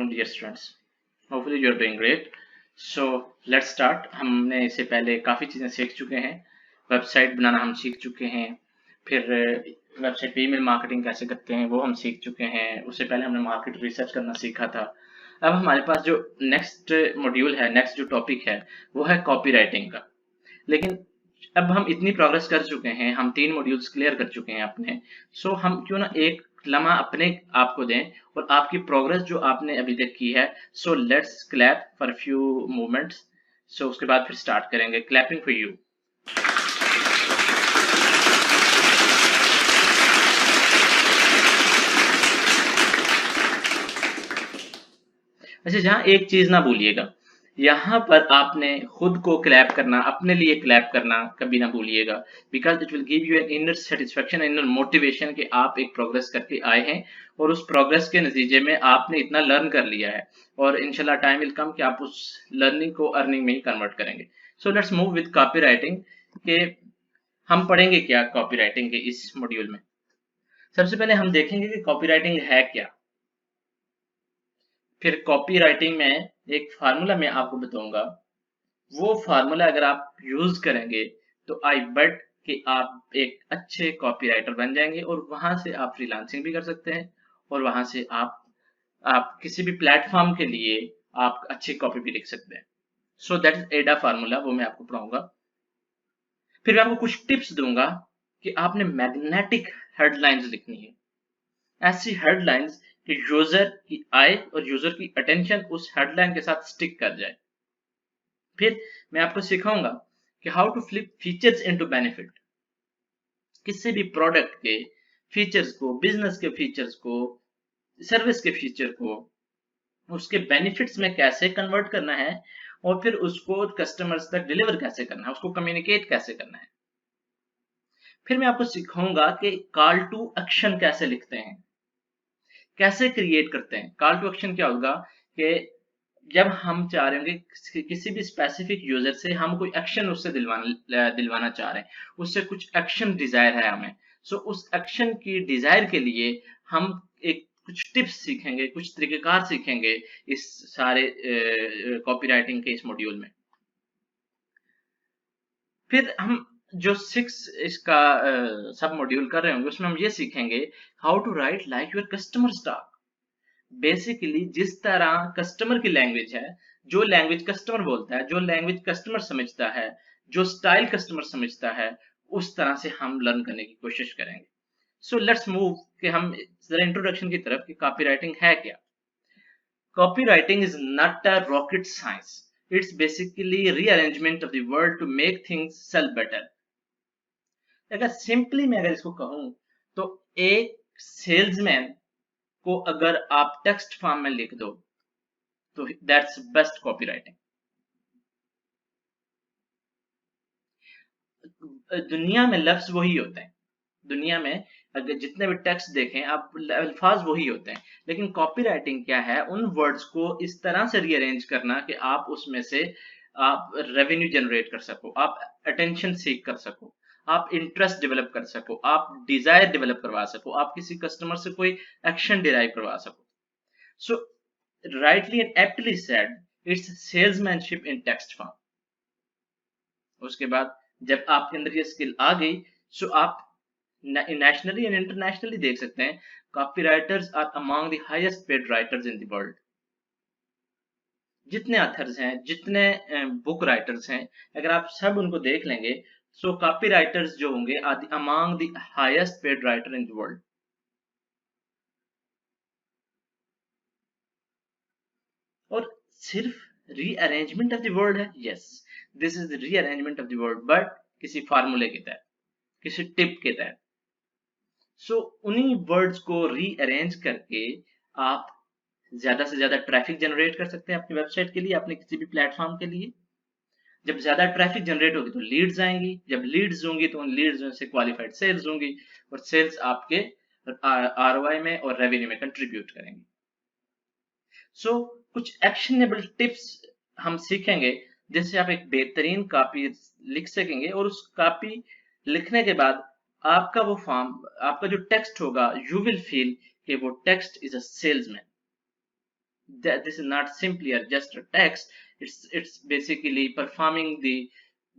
afternoon, dear students. Hopefully you are doing great. So let's start. हमने इससे पहले काफ़ी चीज़ें सीख चुके हैं. वेबसाइट बनाना हम सीख चुके हैं. फिर वेबसाइट पे ईमेल मार्केटिंग कैसे करते हैं वो हम सीख चुके हैं. उससे पहले हमने मार्केट रिसर्च करना सीखा था. अब हमारे पास जो नेक्स्ट मॉड्यूल है, नेक्स्ट जो टॉपिक है वो है कॉपीराइटिंग का. लेकिन अब हम इतनी प्रोग्रेस कर चुके हैं, हम 3 मॉड्यूल्स क्लियर कर चुके हैं अपने. सो हम क्यों ना एक लम्हा अपने आप को दें और आपकी प्रोग्रेस जो आपने अभी तक की है. So let's clap for few moments. So उसके बाद फिर स्टार्ट करेंगे. Clapping for you. अच्छा, जहाँ एक चीज ना भूलिएगा, यहाँ पर आपने खुद को क्लैप करना, अपने लिए क्लैप करना कभी ना भूलिएगा. Because it will give you an inner satisfaction, inner motivation कि आप एक प्रोग्रेस करके आए हैं और उस प्रोग्रेस के नतीजे में आपने इतना लर्न कर लिया है और इंशाल्लाह टाइम विल कम कि आप उस लर्निंग को अर्निंग में ही कन्वर्ट करेंगे. So let's move with copywriting. के हम पढ़ेंगे क्या कॉपीराइटिंग के इस मॉड्यूल में. सबसे पहले हम देखेंगे कि कॉपीराइटिंग है क्या. फिर कॉपीराइटिंग में एक फार्मूला मैं आपको बताऊंगा. वो फार्मूला अगर आप यूज करेंगे तो आई बेट कि आप एक अच्छे कॉपीराइटर बन जाएंगे और वहां से आप फ्रीलांसिंग भी कर सकते हैं और वहां से आप किसी भी प्लेटफॉर्म के लिए आप अच्छी कॉपी भी लिख सकते हैं. सो दैट इज एडा फार्मूला, वो मैं आपको पढ़ाऊंगा. फिर मैं आपको कुछ टिप्स दूंगा कि आपने मैग्नेटिक हेडलाइंस लिखनी है. ऐसी हेडलाइंस कि यूजर की आय और यूजर की अटेंशन उस हेडलाइन के साथ स्टिक कर जाए. फिर मैं आपको सिखाऊंगा कि how to flip features into benefit. किसी भी प्रोडक्ट के फीचर्स को, बिजनेस के फीचर्स को, सर्विस के फीचर को उसके बेनिफिट्स में कैसे कन्वर्ट करना है और फिर उसको कस्टमर्स तक डिलीवर कैसे करना है, उसको कम्युनिकेट कैसे करना है. फिर मैं आपको सिखाऊंगा कि कॉल टू एक्शन कैसे लिखते हैं, कैसे क्रिएट करते हैं. कॉल टू एक्शन क्या होगा कि जब हम चाह रहे होंगे किसी भी स्पेसिफिक यूजर से हम कोई एक्शन उससे दिलवाना चाह रहे हैं, उससे कुछ एक्शन डिजायर है हमें. सो उस एक्शन की डिजायर के लिए हम एक कुछ टिप्स सीखेंगे, कुछ तरीकेकार सीखेंगे इस सारे कॉपीराइटिंग के इस मॉड्यूल में. फिर हम जो 6 इसका सब मॉड्यूल कर रहे होंगे उसमें हम ये सीखेंगे how to write like your customer stock. Basically जिस तरह कस्टमर की लैंग्वेज है, जो लैंग्वेज कस्टमर बोलता है, जो लैंग्वेज कस्टमर समझता है, जो स्टाइल कस्टमर समझता है, उस तरह से हम लर्न करने की कोशिश करेंगे. सो लेट्स मूव कि हम जरा इंट्रोडक्शन की तरफ कि कॉपीराइटिंग है क्या. Copywriting is not a rocket science. It's basically rearrangement of the word to make things sell better. अगर सिंपली मैं अगर इसको कहूं तो एक सेल्समैन को अगर आप टेक्स्ट फॉर्म में लिख दो तो दैट्स बेस्ट कॉपीराइटिंग. दुनिया में लफ्ज वही होते हैं, दुनिया में अगर जितने भी टेक्स्ट देखें आप, अल्फाज वही होते हैं, लेकिन कॉपीराइटिंग क्या है, उन वर्ड्स को इस तरह से रीअरेंज करना कि आप उसमें से आप रेवेन्यू जनरेट कर सको, आप अटेंशन सीख कर सको, आप इंटरेस्ट डेवलप कर सको, आप डिजायर डेवलप करवा सको, आप किसी कस्टमर से कोई एक्शन डिराइव करवा सको. सो rightly and aptly said, it's salesmanship in text form. उसके बाद जब आपके अंदर ये स्किल आ गई सो आप नेशनली एंड इंटरनेशनली देख सकते हैं copywriters are among the highest paid writers in the world. जितने ऑथर्स हैं, जितने बुक राइटर्स हैं, अगर आप सब उनको देख लेंगे सो कॉपीराइटर्स जो होंगे are among the highest paid writer in the world. और सिर्फ रीअरेंजमेंट ऑफ द वर्ड है. Yes, this is the rearrangement of the word, but किसी फार्मूले के तहत, किसी टिप के तहत. सो उन्हीं वर्ड्स को रीअरेंज करके आप ज्यादा से ज्यादा ट्रैफिक जनरेट कर सकते हैं अपनी वेबसाइट के लिए, अपने किसी भी प्लेटफॉर्म के लिए. जब ज्यादा ट्रैफिक जनरेट होगी तो लीड्स आएंगी, जब लीड्स होंगी तो उन लीड्स से क्वालिफाइड सेल्स होंगी और सेल्स आपके आरओआई में और रेवेन्यू में कंट्रीब्यूट करेंगे. सो कुछ एक्शनेबल टिप्स हम सीखेंगे जिससे आप एक बेहतरीन कॉपी लिख सकेंगे और उस कॉपी लिखने के बाद आपका वो फॉर्म, आपका जो टेक्स्ट होगा, यू विल फील कि वो text is a salesman. that this is not simply just a text, it's basically performing the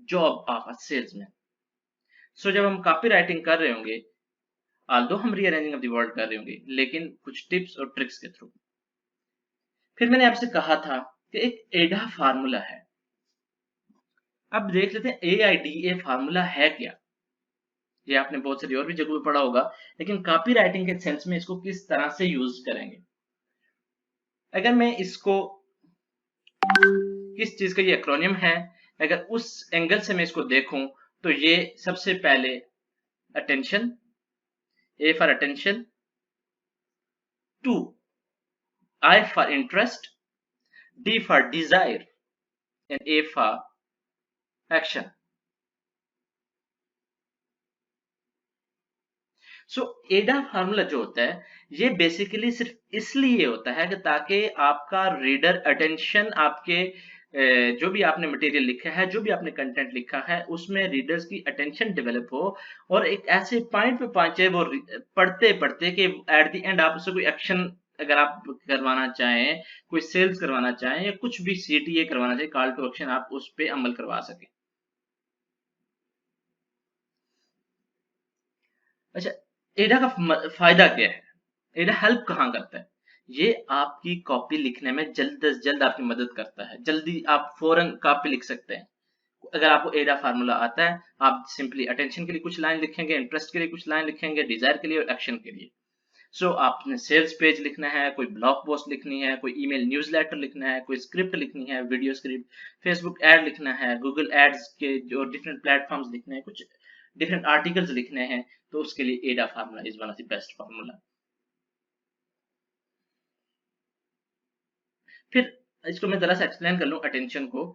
job of a salesman. So जब हम कॉपी राइटिंग कर रहे होंगे, although हम रीअरेंजिंग ऑफ द वर्ड कर रहे होंगे, लेकिन कुछ टिप्स और ट्रिक्स के थ्रू। फिर मैंने आपसे कहा था कि एक एडा फार्मूला है। अब देख लेते हैं AIDA फार्मूला है क्या। ये आपने बहुत सारी और भी जगह पे पढ़ा होगा, लेकिन कॉपी राइटिंग के सेंस में इसको किस तरह से यूज करेंगे। अगर मैं इसको किस चीज का ये एक्रोनियम है, अगर उस एंगल से मैं इसको देखूं तो ये सबसे पहले attention, A for attention, 2 I for interest, D for desire and A for action. सो एडा फार्मूला जो होता है ये बेसिकली सिर्फ इसलिए होता है कि ताकि आपका रीडर अटेंशन, आपके जो भी आपने मटेरियल लिखा है, जो भी आपने कंटेंट लिखा है, उसमें रीडर्स की अटेंशन डेवलप हो और एक ऐसे पॉइंट पे पहुंचे वो पढ़ते पढ़ते कि एट द एंड आप उससे कोई एक्शन अगर आप करवाना चाहें, कोई सेल्स करवाना चाहें या कुछ भी CTA करवाना चाहें, कॉल टू एक्शन, आप उस पर अमल करवा सकें। अच्छा, एडा का फायदा क्या है, एडा हेल्प कहाँ करता है? ये आपकी कॉपी लिखने में जल्द से जल्द आपकी मदद करता है, जल्दी आप फौरन कॉपी लिख सकते हैं। अगर आपको एडा फार्मूला आता है, आप सिंपली अटेंशन के लिए कुछ लाइन लिखेंगे, इंटरेस्ट के लिए कुछ लाइन लिखेंगे, डिजायर के लिए और एक्शन के लिए। सो आपने सेल्स पेज लिखना है, कोई ब्लॉग पोस्ट लिखनी है, कोई ईमेल न्यूज़लेटर लिखना है, कोई स्क्रिप्ट लिखनी है, वीडियो स्क्रिप्ट, फेसबुक एड लिखना है, गूगल एड्स के जो डिफरेंट प्लेटफॉर्म्स लिखने हैं, कुछ डिफरेंट आर्टिकल्स लिखने हैं, तो उसके लिए एडा formula is one of the best formula. फिर इसको मैं जरा सा एक्सप्लेन कर लूं अटेंशन को,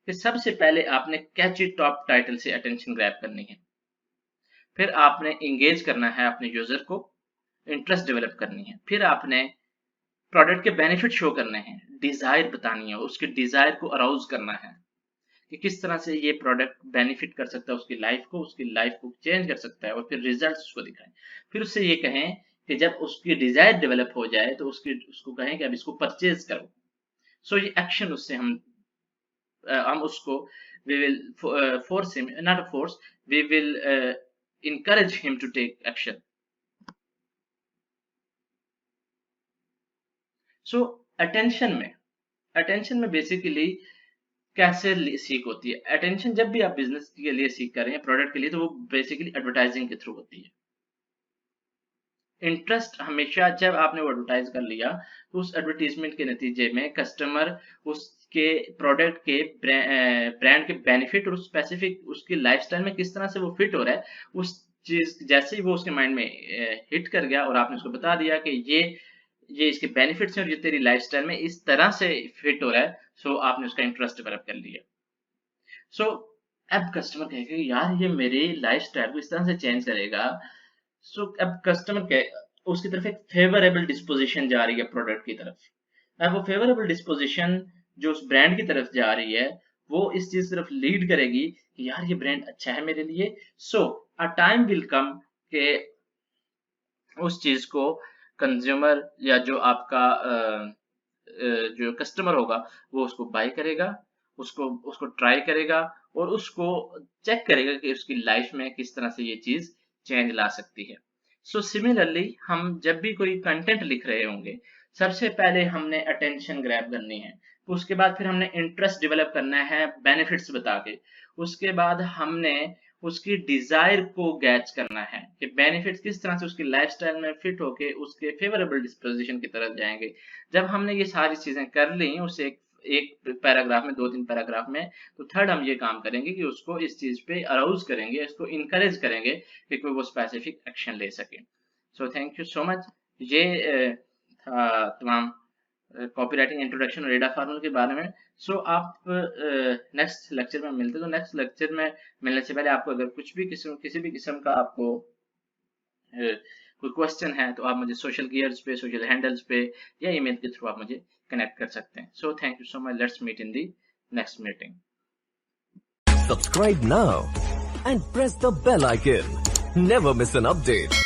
कि सबसे पहले आपने कैची टॉप टाइटल से अटेंशन ग्रैब करनी है, फिर आपने एंगेज करना है अपने यूजर को, इंटरेस्ट डेवलप करनी है, फिर आपने प्रोडक्ट के बेनिफिट शो करने हैं, डिजायर बतानी है, उसके डिजायर को अराउज करना है कि किस तरह से ये प्रोडक्ट बेनिफिट कर सकता है उसकी लाइफ को चेंज कर सकता है, और फिर रिजल्ट्स उसको दिखाएं। फिर उससे ये कहें कि जब उसकी डिजायर डेवलप हो जाए तो उसको कहें कि अब इसको परचेज करो। सो ये एक्शन उससे हम उसको we will force him, not force, we will encourage him to take action. So attention में बेसिकली कैसे सीख होती है? अटेंशन जब भी आप बिजनेस के लिए सीख कर रहे हैं, प्रोडक्ट के लिए, तो वो बेसिकली एडवर्टाइजिंग के थ्रू होती है। इंटरेस्ट हमेशा जब आपने वो एडवर्टाइज कर लिया तो उस एडवर्टीजमेंट के नतीजे में कस्टमर उसके प्रोडक्ट के ब्रांड के बेनिफिट और स्पेसिफिक उसकी लाइफस्टाइल में किस तरह से वो फिट हो रहा है, उस चीज जैसे ही वो उसके माइंड में हिट कर गया और आपने उसको बता दिया कि ये इसके बेनिफिट्स हैं और ये तेरी लाइफस्टाइल में इस तरह से फिट हो रहा है, सो आपने उसका इंटरेस्ट डेवलप कर लिया। सो अब कस्टमर कहेगा यार ये मेरी लाइफस्टाइल को इस तरह से चेंज करेगा। सो अब कस्टमर उसकी तरफ एक फेवरेबल डिस्पोजिशन जा रही है प्रोडक्ट की तरफ। अब वो फेवरेबल डिस्पोजिशन जो उस ब्रांड की तरफ जा रही है वो इस चीज की तरफ लीड करेगी कि यार ये ब्रांड अच्छा है मेरे लिए। सो अ टाइम विल कम के उस चीज को कंज्यूमर या जो आपका जो कस्टमर होगा वो उसको बाय करेगा, उसको ट्राई करेगा और उसको चेक करेगा कि उसकी लाइफ में किस तरह से ये चीज चेंज ला सकती है। सो सिमिलरली हम जब भी कोई कंटेंट लिख रहे होंगे, सबसे पहले हमने अटेंशन ग्रैब करनी है, उसके बाद फिर हमने इंटरेस्ट डेवलप करना है बेनिफिट्स बता के, उसके बाद हमने उसकी डिजायर को गैच करना है कि बेनिफिट्स किस तरह से उसकी लाइफस्टाइल में फिट होके उसके फेवरेबल डिस्पोजिशन की तरफ जाएंगे। जब हमने ये सारी चीजें कर ली उसे एक पैराग्राफ में, 2-3 पैराग्राफ में, तो थर्ड हम ये काम करेंगे कि उसको इस चीज पे अराउज करेंगे, इसको इनकरेज करेंगे कि कोई वो स्पेसिफिक एक्शन ले सके। सो थैंक यू सो मच। ये था तमाम कॉपीराइटिंग इंट्रोडक्शन और एडा फार्मूला के बारे में। सो आप नेक्स्ट लेक्चर में मिलते हैं, तो नेक्स्ट लेक्चर में मिलने से पहले आपको अगर किसी भी किस्म का आपको कोई क्वेश्चन है तो आप मुझे सोशल गियर्स पे, सोशल हैंडल्स पे या ईमेल के थ्रू आप मुझे कनेक्ट कर सकते हैं। So thank you so much, let's meet in the next meeting. Subscribe now and press the bell icon. Never miss an update.